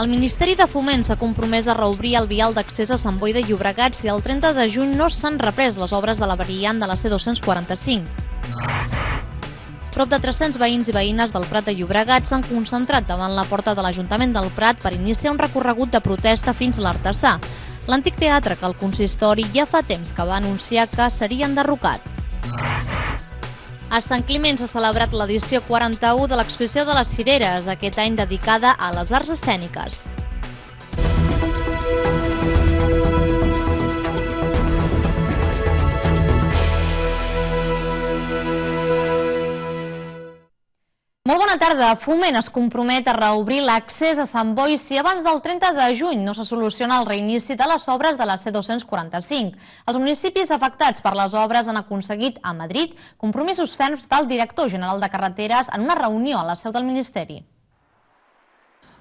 El Ministeri de Foment s'ha compromès a reobrir el vial d'accés a Sant Boi de Llobregat si el 30 de juny no s'han reprès les obres de la variant de la C245. Prop de 300 veïns i veïnes del Prat de Llobregat s'han concentrat davant la porta de l'Ajuntament del Prat per iniciar un recorregut de protesta fins a l'Artesà, l'antic teatre que el consistori ja fa temps que va anunciar que seria enderrocat. A Sant Climent s'ha celebrat l'edició 41 de l'Exposició de les Cireres, aquest any dedicada a les arts escèniques. Molt bona tarda. Foment es compromet a reobrir l'accés a Sant Boi si abans del 30 de juny no se soluciona el reinici de les obres de la C245. Els municipis afectats per les obres han aconseguit a Madrid compromisos ferms del director general de Carreteres en una reunió a la seu del Ministeri.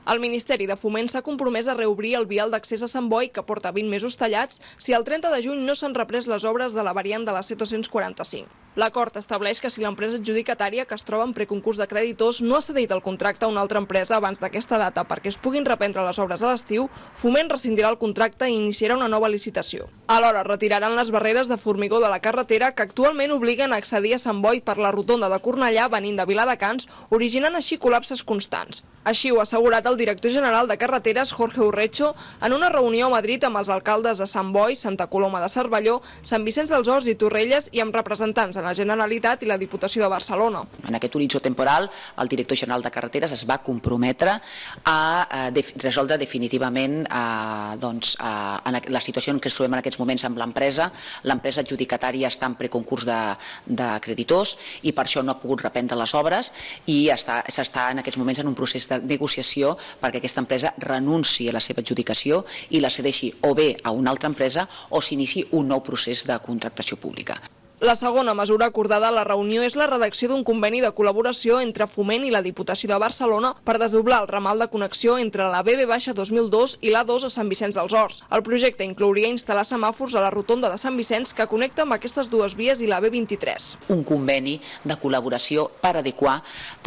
El Ministeri de Foment s'ha compromès a reobrir el vial d'accés a Sant Boi, que porta 20 mesos tallats, si el 30 de juny no s'han reprès les obres de la variant de la C245. L'acord estableix que si l'empresa adjudicatària, que es troba en preconcurs de creditors, no ha cedit el contracte a una altra empresa abans d'aquesta data perquè es puguin reprendre les obres a l'estiu, Foment rescindirà el contracte i iniciarà una nova licitació. Alhora, retiraran les barreres de formigó de la carretera que actualment obliguen a accedir a Sant Boi per la rotonda de Cornellà venint de Viladecans, originant així col·lapses constants. Així ho ha assegurat el director general de Carreteres, Jorge Urrecho, en una reunió a Madrid amb els alcaldes de Sant Boi, Santa Coloma de Cervelló, Sant Vicenç dels Horts i Torrelles i amb representants de la Generalitat i la Diputació de Barcelona. En aquest horitzó temporal, el director general de Carreteres es va comprometre a resoldre definitivament la situació en què ens trobem en aquests moments amb l'empresa. L'empresa adjudicatària està en preconcurs de creditors i per això no ha pogut reprendre les obres i s'està en aquests moments en un procés de negociació perquè aquesta empresa renunciï a la seva adjudicació i la cedeixi o bé a una altra empresa o s'iniciï un nou procés de contractació pública. La segona mesura acordada a la reunió és la redacció d'un conveni de col·laboració entre Foment i la Diputació de Barcelona per desdoblar el ramal de connexió entre la BB-2002 i l'A2 a Sant Vicenç dels Horts. El projecte inclouria instal·lar semàfors a la rotonda de Sant Vicenç que connecta amb aquestes dues vies i la B23. Un conveni de col·laboració per adequar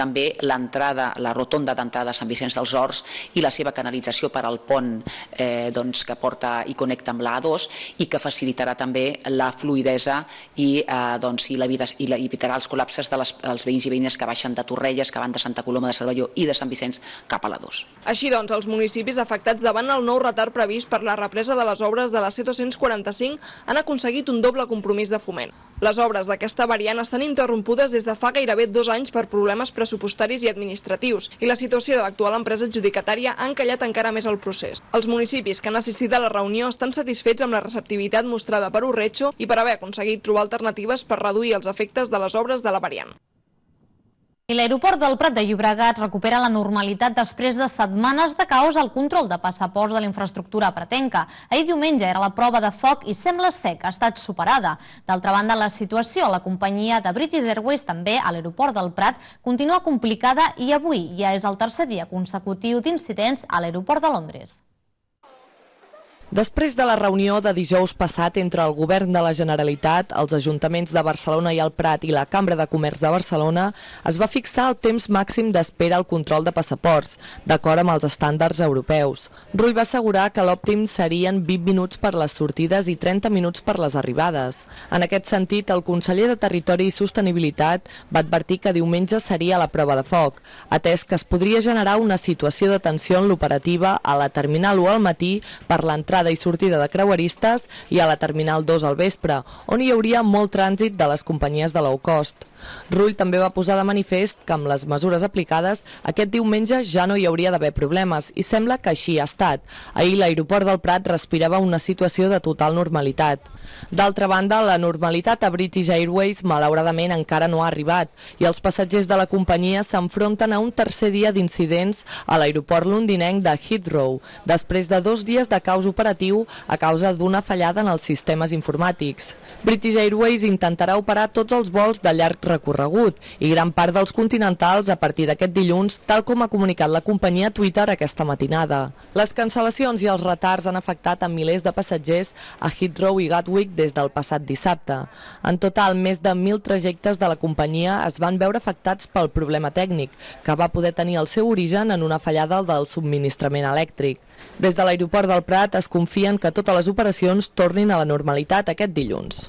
també l'entrada, la rotonda d'entrada a Sant Vicenç dels Horts i la seva canalització per al pont que porta i connecta amb l'A2 i que facilitarà també la fluïdesa i evitarà els col·lapses dels veïns i veïnes que baixen de Torrelles, que van de Santa Coloma de Cervelló i de Sant Vicenç cap a l'A2. Així doncs, els municipis afectats davant el nou retard previst per la represa de les obres de la C245 han aconseguit un doble compromís de Foment. Les obres d'aquesta variant estan interrompudes des de fa gairebé 2 anys per problemes pressupostaris i administratius i la situació de l'actual empresa adjudicatària ha encallat encara més el procés. Els municipis que han assistit a la reunió estan satisfets amb la receptivitat mostrada per Urrecho i per haver aconseguit trobar alternatives per reduir els efectes de les obres de la variant. I l'aeroport del Prat de Llobregat recupera la normalitat després de setmanes de caos al control de passaports de la infraestructura pratenca. Ahir diumenge era la prova de foc i sembla ser que ha estat superada. D'altra banda, la situació a la companyia de British Airways, també a l'aeroport del Prat, continua complicada i avui ja és el tercer dia consecutiu d'incidents a l'aeroport de Londres. Després de la reunió de dijous passat entre el Govern de la Generalitat, els ajuntaments de Barcelona i el Prat i la Cambra de Comerç de Barcelona, es va fixar el temps màxim d'espera al control de passaports, d'acord amb els estàndards europeus. Rull va assegurar que l'òptim serien 20 minuts per les sortides i 30 minuts per les arribades. En aquest sentit, el conseller de Territori i Sostenibilitat va advertir que diumenge seria la prova de foc, atès que es podria generar una situació de tensió en l'operativa a la Terminal 1 al matí per l'entrada i sortida de creueristes i a la Terminal 2 al vespre, on hi hauria molt trànsit de les companyies de low cost. Rull també va posar de manifest que amb les mesures aplicades aquest diumenge ja no hi hauria d'haver problemes i sembla que així ha estat. Ahir l'aeroport del Prat respirava una situació de total normalitat. D'altra banda, la normalitat a British Airways malauradament encara no ha arribat i els passatgers de la companyia s'enfronten a un tercer dia d'incidents a l'aeroport londinenc de Heathrow, després de 2 dies de caos operatiu operatiu a causa d'una fallada en els sistemes informàtics. British Airways intentarà operar tots els vols de llarg recorregut i gran part dels continentals a partir d'aquest dilluns, tal com ha comunicat la companyia a Twitter aquesta matinada. Les cancel·lacions i els retards han afectat a milers de passatgers a Heathrow i Gatwick des del passat dissabte. En total, més de 1.000 trajectes de la companyia es van veure afectats pel problema tècnic, que va poder tenir el seu origen en una fallada del subministrament elèctric. Des de l'aeroport del Prat es confien que totes les operacions tornin a la normalitat aquest dilluns.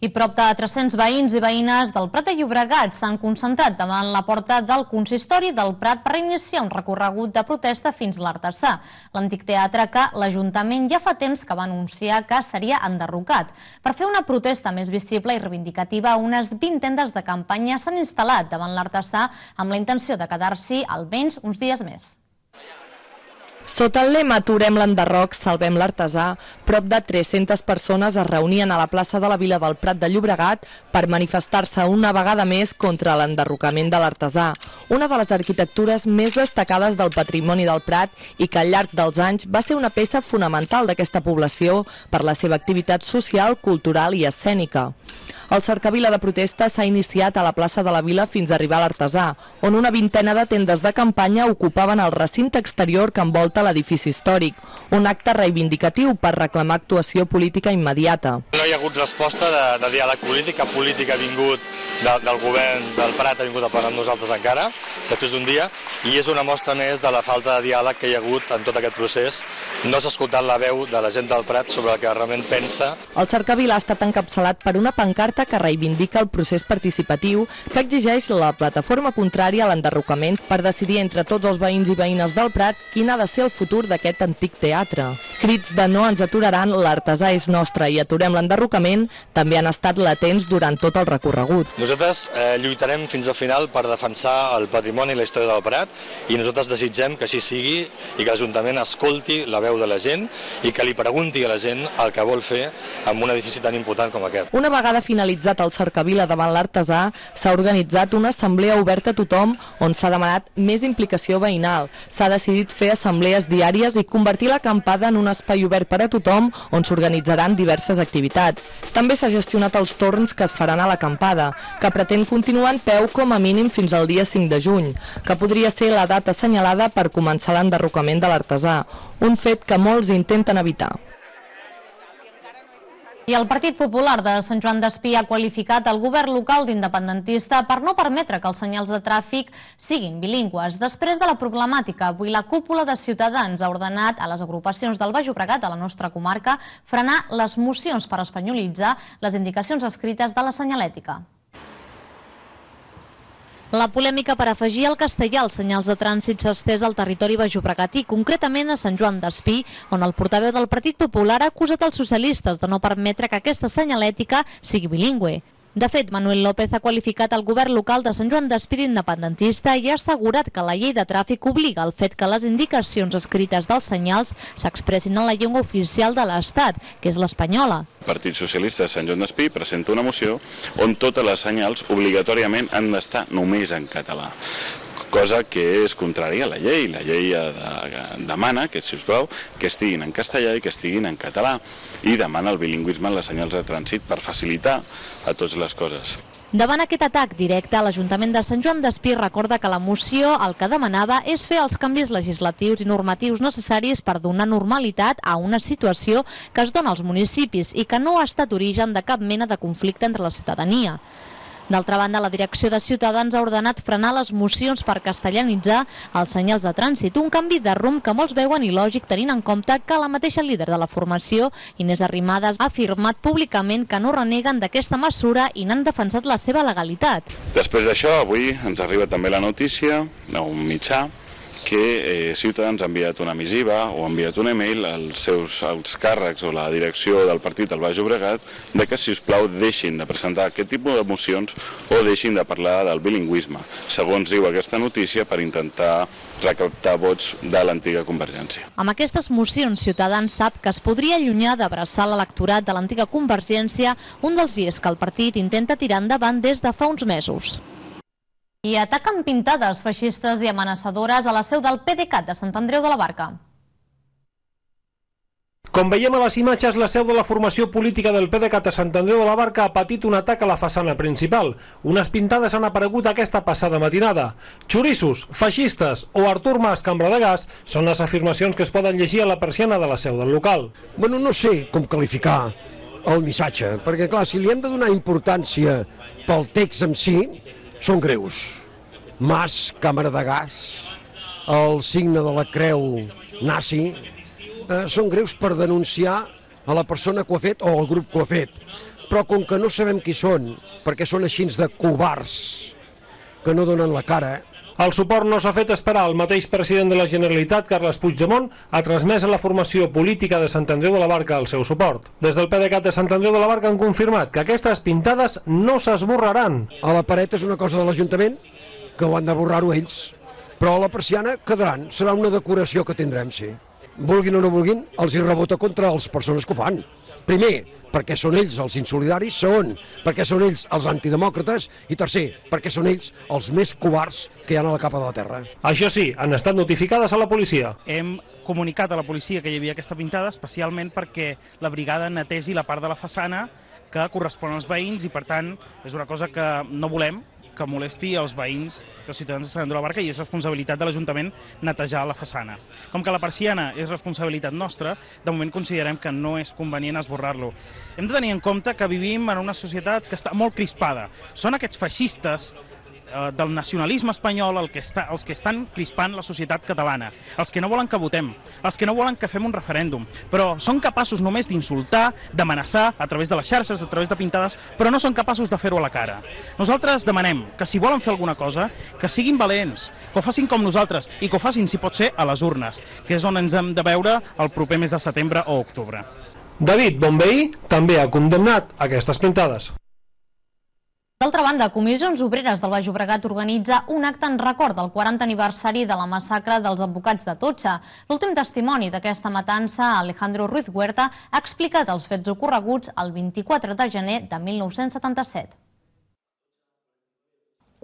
I prop de 300 veïns i veïnes del Prat de Llobregat s'han concentrat davant la porta del consistori del Prat per iniciar un recorregut de protesta fins a l'Artesà, l'antic teatre que l'Ajuntament ja fa temps que va anunciar que seria enderrocat. Per fer una protesta més visible i reivindicativa, unes 20 tendes de campanya s'han instal·lat davant l'Artesà amb la intenció de quedar-s'hi almenys uns dies més. Sota el lema Aturem l'enderroc, salvem l'artesà, prop de 300 persones es reunien a la plaça de la Vila del Prat de Llobregat per manifestar-se una vegada més contra l'enderrocament de l'artesà, una de les arquitectures més destacades del patrimoni del Prat i que al llarg dels anys va ser una peça fonamental d'aquesta població per la seva activitat social, cultural i escènica. El cercavila de protesta s'ha iniciat a la plaça de la Vila fins a arribar a l'Artesà, on una vintena de tendes de campanya ocupaven el recinte exterior que envolta l'edifici històric, un acte reivindicatiu per reclamar actuació política immediata. No hi ha hagut resposta de diàleg polític, cap polític ha vingut del govern del Prat, ha vingut a parlar amb nosaltres encara, després d'un dia, i és una mostra més de la falta de diàleg que hi ha hagut en tot aquest procés. No s'ha escoltat la veu de la gent del Prat sobre el que realment pensa. El cercavila ha estat encapçalat per una pancarta que reivindica el procés participatiu que exigeix la plataforma contrària a l'enderrocament per decidir entre tots els veïns i veïnes del Prat quin ha de ser el futur d'aquest antic teatre. Crits de no ens aturaran, l'artesà és nostre i aturem l'enderrocament també han estat latents durant tot el recorregut. Nosaltres lluitarem fins al final per defensar el patrimoni i la història del Prat i nosaltres desitgem que així sigui i que l'Ajuntament escolti la veu de la gent i que li pregunti a la gent el que vol fer amb un edifici tan important com aquest. Una vegada finalitzat el cercavila davant l'Artesà, s'ha organitzat una assemblea oberta a tothom on s'ha demanat més implicació veïnal. S'ha decidit fer assemblees diàries i convertir l'acampada en un espai obert per a tothom on s'organitzaran diverses activitats. També s'ha gestionat els torns que es faran a l'acampada, que pretén continuar en peu com a mínim fins al dia 5 de juny, que podria ser la data assenyalada per començar l'enderrocament de l'Artesà, un fet que molts intenten evitar. I el Partit Popular de Sant Joan d'Espí ha qualificat el govern local d'independentista per no permetre que els senyals de tràfic siguin bilingües. Després de la problemàtica, avui la cúpula de Ciutadans ha ordenat a les agrupacions del Baix Llobregat, a la nostra comarca, frenar les mocions per espanyolitzar les indicacions escrites de la senyalètica. La polèmica per afegir el castellà als senyals de trànsit s'ha estès al territori baixllobregatí, concretament a Sant Joan d'Espí, on el portaveu del Partit Popular ha acusat els socialistes de no permetre que aquesta senyalètica sigui bilingüe. De fet, Manuel López ha qualificat el govern local de Sant Joan d'Espí d'independentista i ha assegurat que la llei de tràfic obliga el fet que les indicacions escrites dels senyals s'expressin en la llengua oficial de l'Estat, que és l'espanyola. El Partit Socialista de Sant Joan d'Espí presenta una moció on totes les senyals obligatòriament han d'estar només en català, cosa que és contrària a la llei. La llei demana que, si us plau, que estiguin en castellà i que estiguin en català i demana el bilingüisme en les senyals de trànsit per facilitar a totes les coses. Davant aquest atac directe, l'Ajuntament de Sant Joan d'Espí recorda que la moció el que demanava és fer els canvis legislatius i normatius necessaris per donar normalitat a una situació que es dona als municipis i que no ha estat origen de cap mena de conflicte entre la ciutadania. D'altra banda, la direcció de Ciutadans ha ordenat frenar les mocions per castellanitzar els senyals de trànsit, un canvi de rumb que molts veuen il·lògic tenint en compte que la mateixa líder de la formació, Inés Arrimadas, ha afirmat públicament que no reneguen d'aquesta mesura i n'han defensat la seva legalitat. Després d'això, avui ens arriba també la notícia a un mitjà que Ciutadans ha enviat una missiva o ha enviat un e-mail als càrrecs o la direcció del partit al Baix Llobregat de que, si us plau, deixin de presentar aquest tipus de mocions o deixin de parlar del bilingüisme, segons diu aquesta notícia, per intentar recaptar vots de l'antiga Convergència. Amb aquestes mocions, Ciutadans sap que es podria allunyar d'abraçar l'electorat de l'antiga Convergència, un dels girs que el partit intenta tirar endavant des de fa uns mesos. I ataquen pintades feixistes i amenaçadores a la seu del PDeCAT de Sant Andreu de la Barca. Com veiem a les imatges, la seu de la formació política del PDeCAT a Sant Andreu de la Barca ha patit un atac a la façana principal. Unes pintades han aparegut aquesta passada matinada. Xorissos, feixistes o Artur Mas, cambra de gas, són les afirmacions que es poden llegir a la persiana de la seu del local. Bueno, no sé com qualificar el missatge, perquè clar, si li hem de donar importància pel text en si, són greus. Mas, càmera de gas, el signe de la creu nazi, són greus per denunciar a la persona que ho ha fet o al grup que ho ha fet. Però com que no sabem qui són, perquè són així de covards que no donen la cara... El suport no s'ha fet esperar. El mateix president de la Generalitat, Carles Puigdemont, ha transmès a la formació política de Sant Andreu de la Barca el seu suport. Des del PDeCAT de Sant Andreu de la Barca han confirmat que aquestes pintades no s'esborraran. A la paret és una cosa de l'Ajuntament, que ho han de borrar-ho ells, però a la persiana quedaran, serà una decoració que tindrem, sí. Vulguin o no vulguin, els hi rebota contra les persones que ho fan. Primer, perquè són ells els insolidaris. Segon, perquè són ells els antidemòcrates. I tercer, perquè són ells els més covards que hi ha a la capa de la terra. Això sí, han estat notificades a la policia. Hem comunicat a la policia que hi havia aquesta pintada especialment perquè la brigada netegi la part de la façana que correspon als veïns i, per tant, és una cosa que no volem que molesti els veïns, els ciutadans de Sant Andreu de la Barca, i és responsabilitat de l'Ajuntament netejar la façana. Com que la persiana és responsabilitat nostra, de moment considerem que no és convenient esborrar-lo. Hem de tenir en compte que vivim en una societat que està molt crispada. Són aquests feixistes del nacionalisme espanyol els que estan crispant la societat catalana, els que no volen que votem, els que no volen que fem un referèndum, però són capaços només d'insultar, d'amenaçar a través de les xarxes, a través de pintades, però no són capaços de fer-ho a la cara. Nosaltres demanem que si volen fer alguna cosa, que siguin valents, que ho facin com nosaltres i que ho facin, si pot ser, a les urnes, que és on ens hem de veure el proper mes de setembre o octubre. David Bonveí també ha condemnat aquestes pintades. D'altra banda, Comissions Obreres del Baix Llobregat organitza un acte en record del 40 aniversari de la massacre dels advocats d'Atocha. L'últim testimoni d'aquesta matança, Alejandro Ruiz Huerta, ha explicat els fets ocorreguts el 24 de gener de 1977.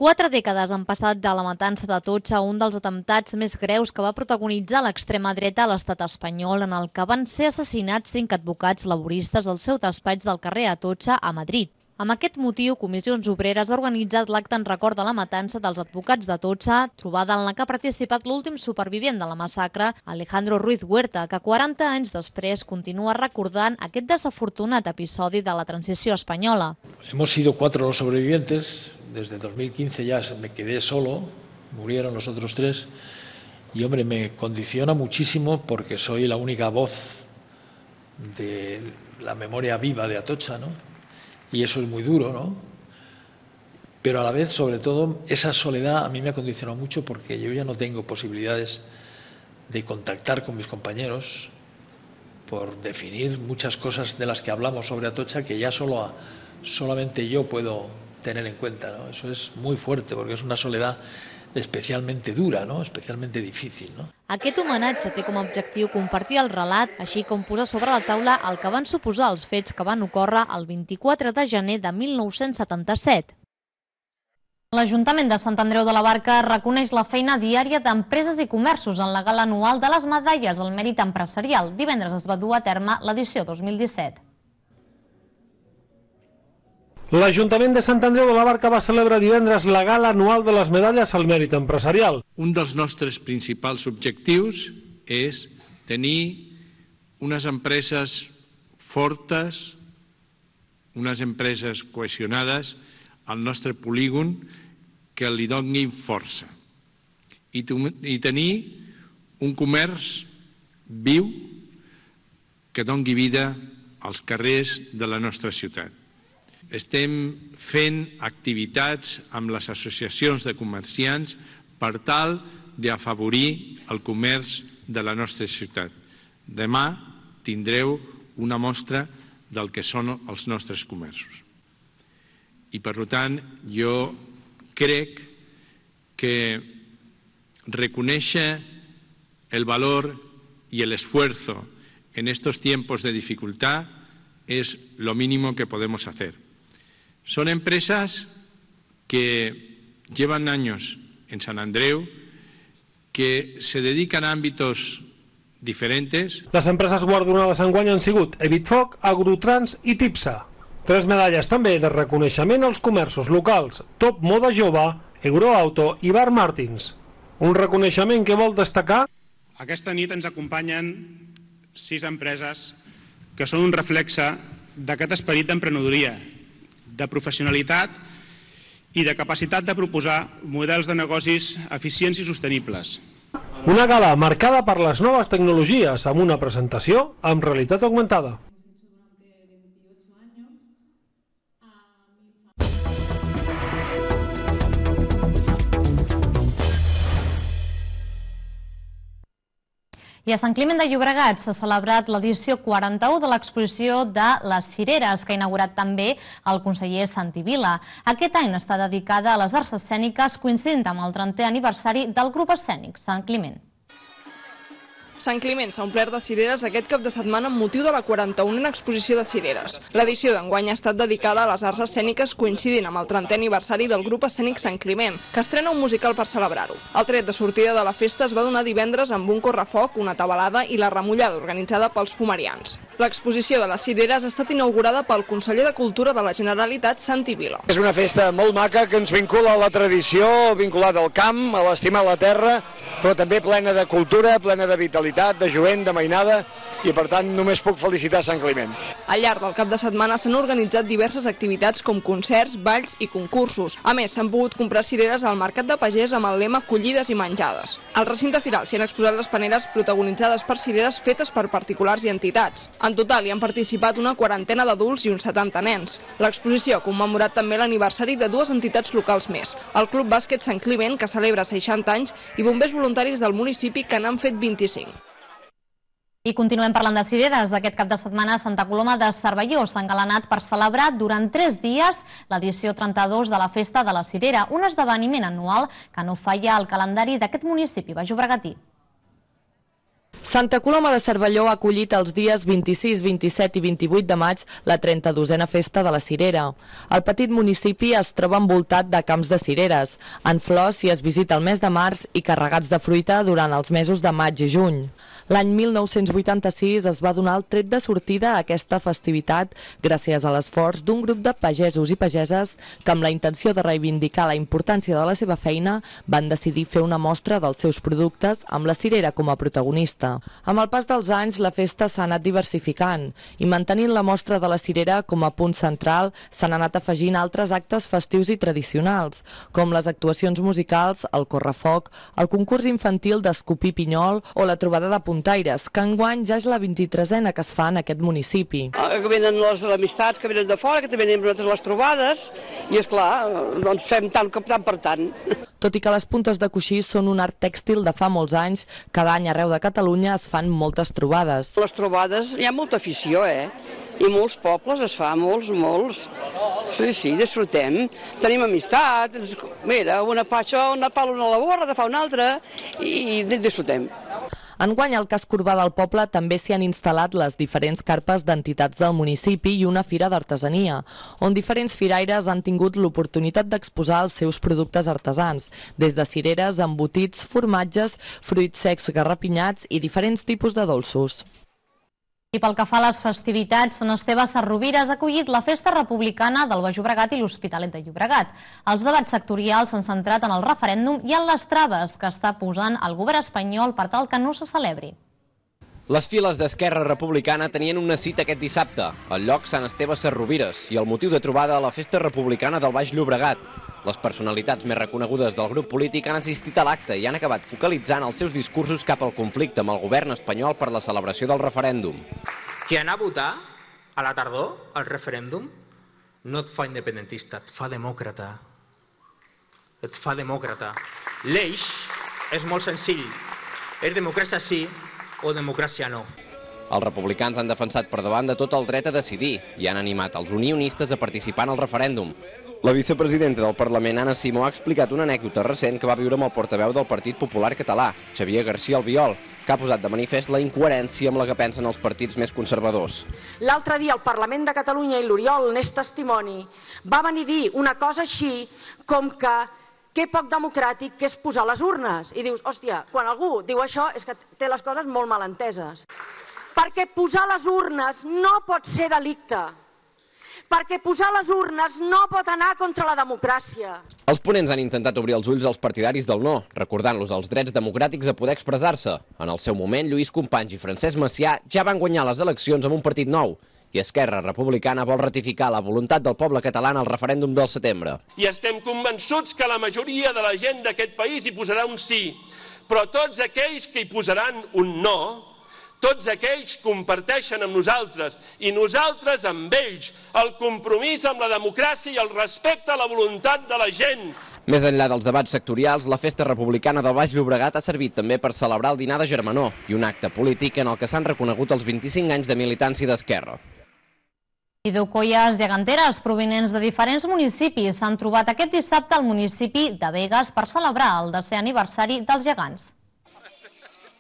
4 dècades han passat de la matança d'Atocha, un dels atemptats més greus que va protagonitzar l'extrema dreta a l'estat espanyol, en el que van ser assassinats 5 advocats laboristes al seu despatx del carrer Atocha a Madrid. Amb aquest motiu, Comissions Obreres ha organitzat l'acte en record de la matança dels advocats d'Atocha, trobada en la que ha participat l'últim supervivent de la massacre, Alejandro Ruiz Huerta, que 40 anys després continua recordant aquest desafortunat episodi de la transició espanyola. Hemos sido 4 los sobrevivientes, desde 2015 ya me quedé solo, murieron los otros 3, y hombre, me condiciona muchísimo porque soy la única voz de la memoria viva de Atocha, ¿no? Y eso es muy duro, ¿no? Pero a la vez, sobre todo, esa soledad a mí me ha condicionado mucho porque yo ya no tengo posibilidades de contactar con mis compañeros por definir muchas cosas de las que hablamos sobre Atocha que ya solamente yo puedo tener en cuenta, ¿no? Eso es muy fuerte porque es una soledad especialmente dura, ¿no? Especialmente difícil, ¿no? Aquest homenatge té com a objectiu compartir el relat, així com posar sobre la taula el que van suposar els fets que van ocórrer el 24 de gener de 1977. L'Ajuntament de Sant Andreu de la Barca reconeix la feina diària d'empreses i comerços en la gala anual de les medalles al mèrit empresarial. Divendres es va dur a terme l'edició 2017. L'Ajuntament de Sant Andreu de la Barca va celebrar divendres la gala anual de les medalles al mèrit empresarial. Un dels nostres principals objectius és tenir unes empreses fortes, unes empreses cohesionades al nostre polígon que li donin força i tenir un comerç viu que doni vida als carrers de la nostra ciutat. Estem fent activitats amb les associacions de comerciants per tal d'afavorir el comerç de la nostra ciutat. Demà tindreu una mostra del que són els nostres comerços. I per tant, jo crec que reconèixer el valor y el esfuerzo en estos tiempos de dificultad es lo mínimo que podemos hacer. Son empresas que llevan años en Sant Andreu, que se dedican a ámbitos diferentes. Les empreses guardonades enguany han sigut Evitfoc, Agrotrans i Tipsa. 3 medalles també de reconeixement als comerços locals, Top Moda Jove, Euroauto i Bar Martins. Un reconeixement que vol destacar. Aquesta nit ens acompanyen 6 empreses que són un reflexe d'aquest esperit d'emprenedoria, de professionalitat i de capacitat de proposar models de negocis eficients i sostenibles. Una gala marcada per les noves tecnologies amb una presentació amb realitat augmentada. I a Sant Climent de Llobregat s'ha celebrat l'edició 41 de l'exposició de les cireres, que ha inaugurat també el conseller Santi Vila. Aquest any està dedicada a les arts escèniques, coincidint amb el 30è aniversari del grup escènic Sant Climent. Sant Climent s'ha omplert de cireres aquest cap de setmana amb motiu de la 41a exposició de cireres. L'edició d'enguany ha estat dedicada a les arts escèniques coincidint amb el 30è aniversari del grup escènic Sant Climent, que estrena un musical per celebrar-ho. El tret de sortida de la festa es va donar divendres amb un correfoc, una tabalada i la remullada organitzada pels fumarians. L'exposició de les cireres ha estat inaugurada pel conseller de Cultura de la Generalitat, Santi Vila. És una festa molt maca que ens vincula a la tradició, vinculada al camp, a l'estimar la terra, però també plena de cultura, plena de vitalitat, de jovent, de mainada, i per tant només puc felicitar Sant Climent. Al llarg del cap de setmana s'han organitzat diverses activitats com concerts, balls i concursos. A més, s'han pogut comprar cireres al Mercat de Pagès amb el lema Collides i menjades. Al recinte firal s'hi han exposat les paneres protagonitzades per cireres fetes per particulars i entitats. En total hi han participat una 40 d'adults i uns 70 nens. L'exposició ha commemorat també l'aniversari de 2 entitats locals més, el Club Bàsquet Sant Climent, que celebra 60 anys, i bombers voluntaris del municipi, que n'han fet 25. I continuem parlant de cireres. Aquest cap de setmana a Santa Coloma de Cervelló s'ha engalanat per celebrar durant 3 dies l'edició 32 de la Festa de la Cirera, un esdeveniment anual que no falla al calendari d'aquest municipi baix-llobregatí. Santa Coloma de Cervelló ha acollit els dies 26, 27 i 28 de maig la 32a Festa de la Cirera. El petit municipi es troba envoltat de camps de cireres, en flors si es visita el mes de març i carregats de fruita durant els mesos de maig i juny. L'any 1986 es va donar el tret de sortida a aquesta festivitat gràcies a l'esforç d'un grup de pagesos i pageses que, amb la intenció de reivindicar la importància de la seva feina, van decidir fer una mostra dels seus productes amb la cirera com a protagonista. Amb el pas dels anys, la festa s'ha anat diversificant i, mantenint la mostra de la cirera com a punt central, s'han anat afegint altres actes festius i tradicionals, com les actuacions musicals, el correfoc, el concurs infantil d'escopir pinyol o la trobada de puntaires, que enguany ja és la 23a que es fa en aquest municipi. Que venen les amistats que venen de fora, que també anem nosaltres les trobades, i esclar, doncs fem tant per tant. Tot i que les puntes de coixí són un art tèxtil de fa molts anys, cada any arreu de Catalunya es fan moltes trobades. Les trobades, hi ha molta afició, i molts pobles es fa, molts. Sí, disfrutem. Tenim amistat, mira, una patxa, una fa una a la borra, fa una altra, i disfrutem. Enguany al casc urbà del poble també s'hi han instal·lat les diferents carpes d'entitats del municipi i una fira d'artesania, on diferents firaires han tingut l'oportunitat d'exposar els seus productes artesans, des de cireres, embotits, formatges, fruits secs garrapinyats i diferents tipus de dolços. I pel que fa a les festivitats, Sant Esteve Sesrovires ha acollit la Festa Republicana del Baix Llobregat i l'Hospitalet de Llobregat. Els debats sectorials s'han centrat en el referèndum i en les traves que està posant el govern espanyol per tal que no se celebri. Les files d'Esquerra Republicana tenien una cita aquest dissabte, al lloc Sant Esteve Sesrovires, i el motiu de trobada a la Festa Republicana del Baix Llobregat. Les personalitats més reconegudes del grup polític han assistit a l'acte i han acabat focalitzant els seus discursos cap al conflicte amb el govern espanyol per la celebració del referèndum. Que anar a votar a la tardor, al referèndum, no et fa independentista, et fa demòcrata. Et fa demòcrata. L'eix és molt senzill. És democràcia sí o democràcia no. Els republicans han defensat per davant de tot el dret a decidir i han animat els unionistes a participar en el referèndum. La vicepresidenta del Parlament, Anna Simó, ha explicat una anècdota recent que va viure amb el portaveu del Partit Popular Català, Xavier García Albiol, que ha posat de manifest la incoherència amb la que pensen els partits més conservadors. L'altre dia al Parlament de Catalunya, i l'Oriol n'és testimoni, va venir a dir una cosa així com que que poc democràtic que és posar les urnes. I dius, hòstia, quan algú diu això és que té les coses molt mal enteses. Perquè posar les urnes no pot ser delicte. Perquè posar les urnes no pot anar contra la democràcia. Els ponents han intentat obrir els ulls als partidaris del no, recordant-los els drets democràtics a poder expressar-se. En el seu moment, Lluís Companys i Francesc Macià ja van guanyar les eleccions amb un partit nou, i Esquerra Republicana vol ratificar la voluntat del poble català al referèndum del setembre. I estem convençuts que la majoria de la gent d'aquest país hi posarà un sí, però tots aquells que hi posaran un no, tots aquells comparteixen amb nosaltres i nosaltres amb ells el compromís amb la democràcia i el respecte a la voluntat de la gent. Més enllà dels debats sectorials, la Festa Republicana del Baix Llobregat ha servit també per celebrar el dinar de germanor i un acte polític en el que s'han reconegut els 25 anys de militància d'Esquerra. I 10 colles geganteres provinents de diferents municipis s'han trobat aquest dissabte al municipi de Begues per celebrar el 10è aniversari dels gegants.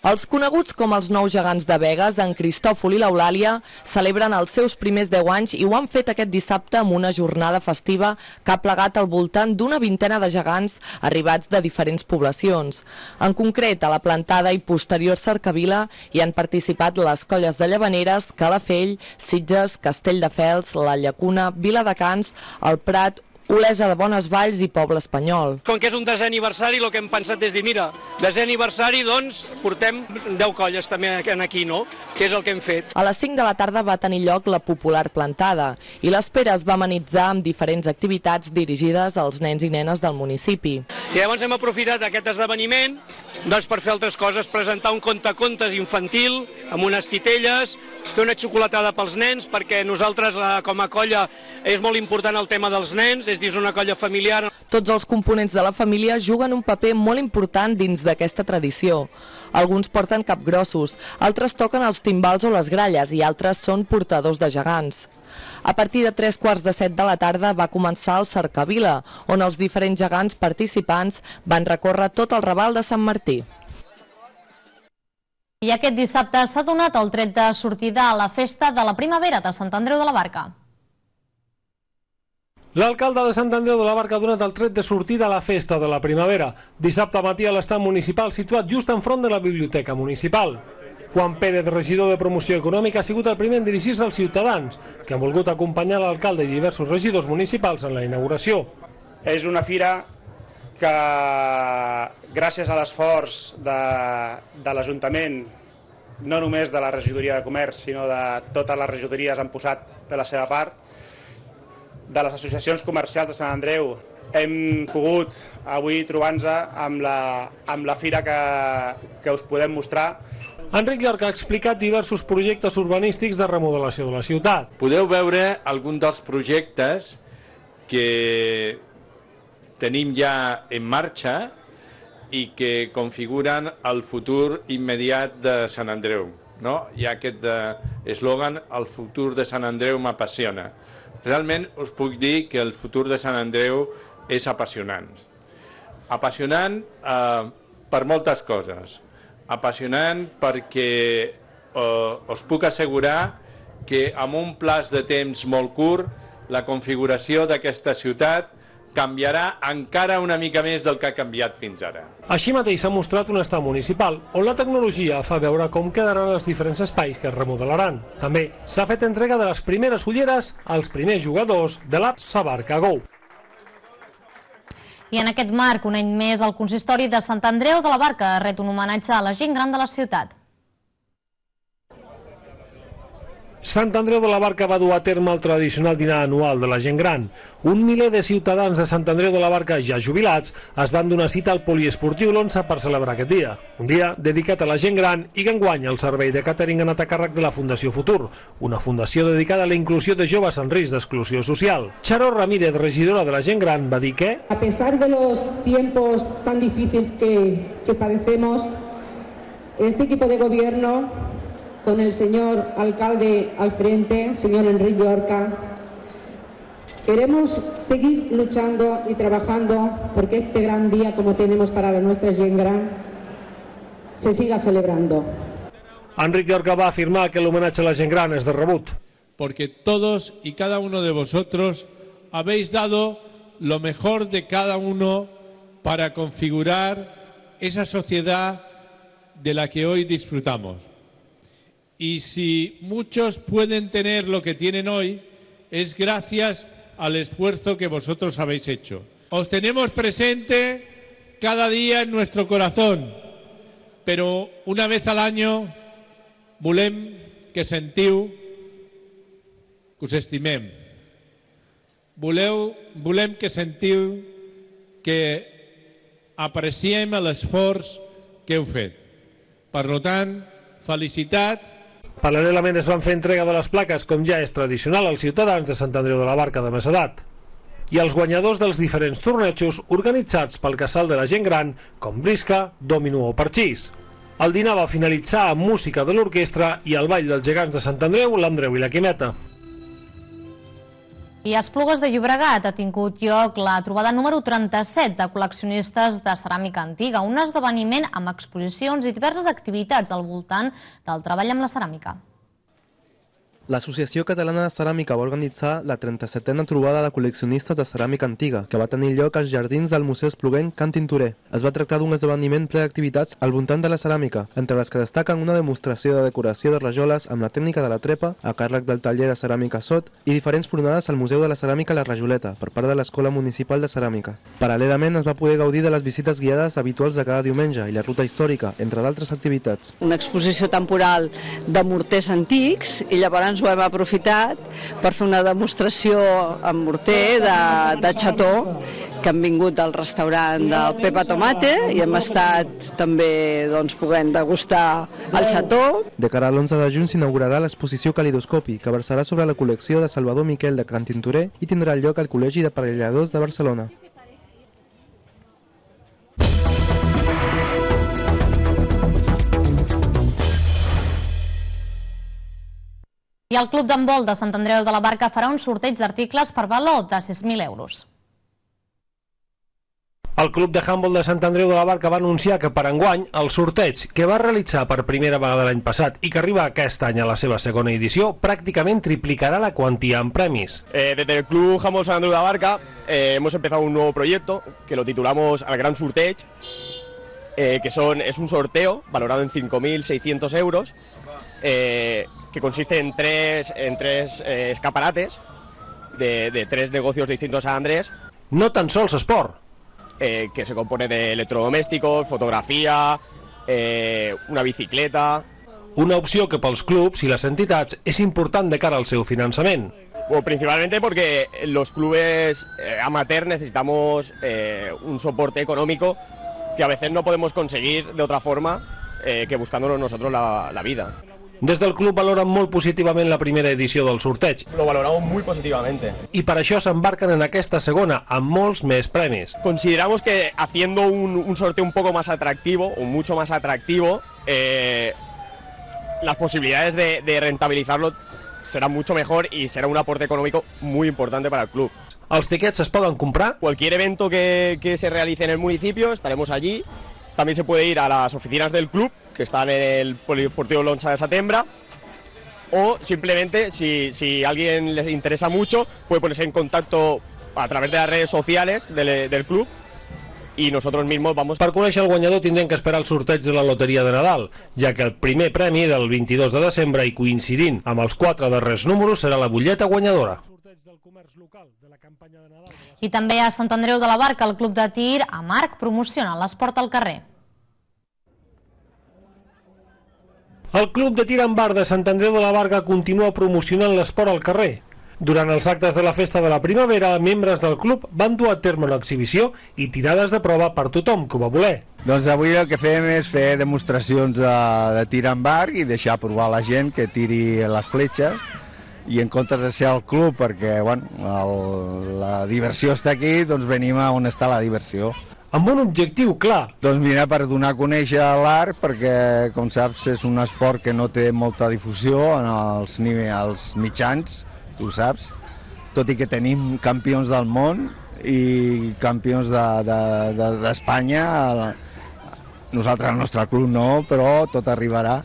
Els coneguts com els nous gegants de Begues, en Cristòfol i l'Eulàlia, celebren els seus primers 10 anys i ho han fet aquest dissabte amb una jornada festiva que ha plegat al voltant d'una vintena de gegants arribats de diferents poblacions. En concret, a la plantada i posterior cercavila hi han participat les colles de Llavaneres, Calafell, Sitges, Castelldefels, la Llacuna, Viladecans, el Prat, Olesa de Bonesvalls i Poble Espanyol. Com que és un 10è aniversari, el que hem pensat és dir, mira, 10è aniversari, doncs portem 10 colles també aquí, no? Que és el que hem fet. A les 5 de la tarda va tenir lloc la popular plantada i l'espera es va amenitzar amb diferents activitats dirigides als nens i nenes del municipi. I llavors hem aprofitat aquest esdeveniment doncs, per fer altres coses, presentar un contacontes infantil amb unes titelles, fer una xocolatada pels nens, perquè nosaltres com a colla és molt important el tema dels nens, és una colla familiar. Tots els components de la família juguen un paper molt important dins d'aquesta tradició. Alguns porten capgrossos, altres toquen els timbals o les gralles i altres són portadors de gegants. A partir de 3:15 de la tarda va començar el cercavila, on els diferents gegants participants van recórrer tot el Raval de Sant Martí. I aquest dissabte s'ha donat el tret de sortida a la festa de la primavera de Sant Andreu de la Barca. L'alcalde de Sant Andreu de la Barca ha donat el tret de sortida a la festa de la primavera. Dissabte matí a l'estat municipal situat just enfront de la biblioteca municipal. Juan Pérez, regidor de Promoció Econòmica, ha sigut el primer en dirigir-se als ciutadans, que han volgut acompanyar l'alcalde i diversos regidors municipals en la inauguració. És una fira que, gràcies a l'esforç de l'Ajuntament, no només de la regidoria de comerç, sinó de totes les regidories han posat de la seva part, de les associacions comercials de Sant Andreu, hem pogut avui trobar-nos amb la fira que us podem mostrar. Enric Llorca ha explicat diversos projectes urbanístics de remodelació de la ciutat. Podeu veure alguns dels projectes que tenim ja en marxa i que configuren el futur immediat de Sant Andreu. No? Hi ha aquest eslògan, el futur de Sant Andreu m'apassiona. Realment us puc dir que el futur de Sant Andreu és apassionant. Apassionant per moltes coses. Apassionant perquè us puc assegurar que amb un plaç de temps molt curt la configuració d'aquesta ciutat canviarà encara una mica més del que ha canviat fins ara. Així mateix s'ha mostrat un estat municipal on la tecnologia fa veure com quedaran els diferents espais que es remodelaran. També s'ha fet entrega de les primeres ulleres als primers jugadors de l'app Sabarca Go. I en aquest marc, un any més, el consistori de Sant Andreu de la Barca ret un homenatge a la gent gran de la ciutat. Sant Andreu de la Barca va dur a terme el tradicional dinar anual de la gent gran. Un miler de ciutadans de Sant Andreu de la Barca ja jubilats es van donar cita al poliesportiu L'Onça per celebrar aquest dia. Un dia dedicat a la gent gran i que enguany el servei de càtering ha anat a càrrec de la Fundació Futur, una fundació dedicada a la inclusió de joves en risc d'exclusió social. Charo Ramírez, regidora de la gent gran, va dir que a pesar de los tiempos tan difíciles que padecemos, este equipo de gobierno, con el señor alcalde al frente, señor Enric Llorca, queremos seguir luchando y trabajando porque este gran día, como tenemos para la nuestra gent gran, se siga celebrando. Enric Llorca va afirmar que el homenaje a la gent gran es de rebut. Porque todos y cada uno de vosotros habéis dado lo mejor de cada uno para configurar esa sociedad de la que hoy disfrutamos. Y si muchos pueden tener lo que tienen hoy, es gracias al esfuerzo que vosotros habéis hecho. Os tenemos presente cada día en nuestro corazón, pero una vez al año volem que sentiu que us estimem. Volem que sentiu que apreciem l'esforç que heu fet. Per tant, felicitats. Paral·lelament es van fer entrega de les plaques, com ja és tradicional, als ciutadans de Sant Andreu de la Barca de Macedat i els guanyadors dels diferents tornejos organitzats pel Casal de la Gent Gran, com brisca, dòmino o parxís. El dinar va finalitzar amb música de l'orquestra i el ball dels gegants de Sant Andreu, l'Andreu i la Quimeta. I a Esplugues de Llobregat ha tingut lloc la trobada número 37 de col·leccionistes de ceràmica antiga, un esdeveniment amb exposicions i diverses activitats al voltant del treball amb la ceràmica. L'Associació Catalana de Ceràmica va organitzar la 37a trobada de col·leccionistes de ceràmica antiga, que va tenir lloc als jardins del Museu Espluguenc Can Tintorer. Es va tractar d'un esdeveniment ple d'activitats al voltant de la ceràmica, entre les que destaquen una demostració de decoració de rajoles amb la tècnica de la trepa, a càrrec del taller de ceràmica Sot, i diferents fornades al Museu de la Ceràmica La Rajoleta, per part de l'Escola Municipal de Ceràmica. Paral·lelament es va poder gaudir de les visites guiades habituals de cada diumenge i la ruta històrica, entre d'altres activitats. Una exposició temporal de morters antics i llavors ho hem aprofitat per fer una demostració amb morter de xató, que han vingut al restaurant del Pepa Tomate i hem estat també podent degustar el xató. De cara a l'11 de juny s'inaugurarà l'exposició Calidoscopi, que versarà sobre la col·lecció de Salvador Miquel de Can Tintorer i tindrà lloc al Col·legi d'Aparelladors de Barcelona. I el Club d'Handbol de Sant Andreu de la Barca farà un sorteig d'articles per valor de 6.000 euros. El Club de Handbol de Sant Andreu de la Barca va anunciar que per enguany el sorteig, que va realitzar per primera vegada l'any passat i que arriba aquest any a la seva segona edició, pràcticament triplicarà la quantia en premis. Desde el Club Handbol Sant Andreu de la Barca hemos empezado un nuevo proyecto que lo titulamos Al Gran Sorteig, que es un sorteo valorado en 5.600 euros, que consiste en tres escaparates de tres negocios distintos a Andrés. No tan sols esport. Que se compone de electrodomésticos, fotografía, una bicicleta. Una opció que pels clubs i les entitats és important de cara al seu finançament. Bueno, principalmente porque los clubes amateur necesitamos un soporte económico que a veces no podemos conseguir de otra forma que buscándonos nosotros la vida. Des del club valoren molt positivament la primera edició del sorteig. Lo valoramos muy positivamente. I per això s'embarquen en aquesta segona, amb molts més premis. Consideramos que haciendo un sorteo un poco más atractivo, o mucho más atractivo, las posibilidades de rentabilizarlo serán mucho mejor y será un aporte económico muy importante para el club. Els tiquets es poden comprar? Cualquier evento que se realice en el municipio, estaremos allí. También se puede ir a las oficinas del club, que están en el Polideportivo Lonsa de Setembre, o simplemente, si a alguien les interesa mucho, puede ponerse en contacto a través de las redes sociales del club i nosotros mismos vamos... Per conèixer el guanyador tindrem que esperar el sorteig de la loteria de Nadal, ja que el primer premi del 22 de desembre i coincidint amb els 4 darrers números serà la butlleta guanyadora. I també a Sant Andreu de la Barca, el Club de Tir a Marc promociona l'esport al carrer. El Club de Tir amb Bar de Sant Andreu de la Barca continua promocionant l'esport al carrer. Durant els actes de la festa de la primavera, membres del club van dur a terme una exhibició i tirades de prova per tothom que ho va voler. Doncs avui el que fem és fer demostracions de tir amb arc i deixar provar la gent que tiri les fletxes, i en comptes de ser al club, perquè la diversió està aquí, doncs venim a on està la diversió. Amb un objectiu clar. Doncs mira, per donar a conèixer l'art, perquè, com saps, és un esport que no té molta difusió en els mitjans, tu saps, tot i que tenim campions del món i campions d'Espanya. Nosaltres, el nostre club no, però tot arribarà.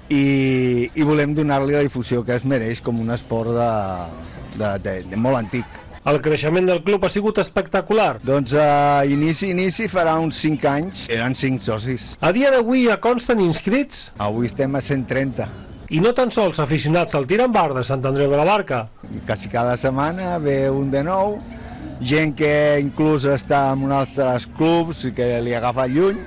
I volem donar-li la difusió que es mereix com un esport de molt antic. El creixement del club ha sigut espectacular. Doncs inici farà uns 5 anys, eren 5 socis. A dia d'avui ja consten inscrits? Avui estem a 130. I no tan sols aficionats al tir amb art de Sant Andreu de la Barca. Quasi cada setmana ve un de nou, gent que inclús està en altres clubs i que li agafa lluny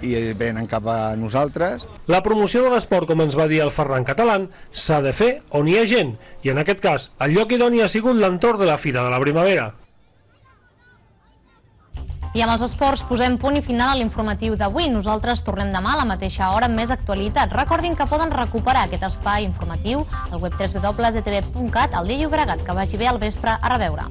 i venen cap a nosaltres. La promoció de l'esport, com ens va dir el Ferran Catalán, s'ha de fer on hi ha gent, i en aquest cas, el lloc idoni ha sigut l'entorn de la Fira de la Primavera. I amb els esports posem punt i final a l'informatiu d'avui. Nosaltres tornem demà a la mateixa hora amb més actualitat. Recordin que poden recuperar aquest espai informatiu al web www.etv.cat al dia Llobregat. Que vagi bé al vespre. A reveure.